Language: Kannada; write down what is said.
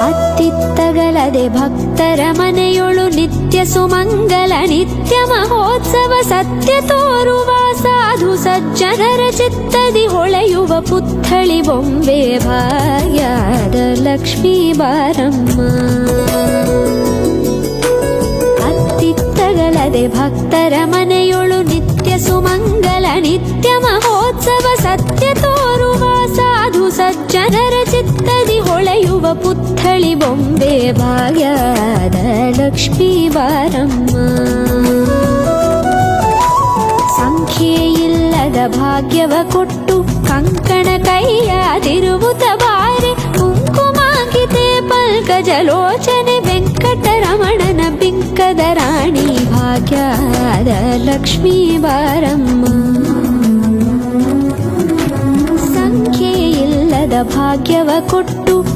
ಅತ್ತಿತ್ತಗಲದೆ ಭಕ್ತರ ಮನೆಯೊಳು ನಿತ್ಯ ಸುಮಂಗಲ ನಿತ್ಯ ಮಹೋತ್ಸವ ಸತ್ಯ ತೋರುವ ಸಾಧು ಸಜ್ಜನರ ಚಿತ್ತದಿ ಹೊಳೆಯುವ ಪುತ್ಥಳಿ ಬೊಂಬೆ ಭಾಗ್ಯದ ಲಕ್ಷ್ಮೀ ಬಾರಮ್ಮ. ಅತ್ತಿತ್ತಗಲದೆ ಭಕ್ತರ ಮನೆಯೊಳು ನಿತ್ಯ ಸುಮಂಗಲ ನಿತ್ಯ ಮಹೋತ್ಸವ ಸತ್ಯ ತೋರುವ ಸಾಧು ಸಜ್ಜನರ ಚಿತ್ತದಿ ಹೊಳೆಯುವ ಪುತ್ಥಳಿ ಬೊಂಬೆ ಭಾಗ್ಯದ ಲಕ್ಷ್ಮೀ ಬಾರಮ್ಮ. ಸಂಖ್ಯೆಯಿಲ್ಲದ ಭಾಗ್ಯವ ಕೊಟ್ಟು ಕಂಕಣ ಕೈಯಾದಿರುವುತ ಬಾರೆ ಕುಂಕುಮಾಂಕಿತೆ ಪಲ್ಕಜಲೋಚನೆ ವೆಂಕಟರಮಣನ ಬಿಂಕದ ರಾಣಿ ಭಾಗ್ಯದ ಲಕ್ಷ್ಮೀ ಬಾರಮ್ಮ. ಸಂಖ್ಯೆಯಿಲ್ಲದ ಭಾಗ್ಯವ ಕೊಟ್ಟು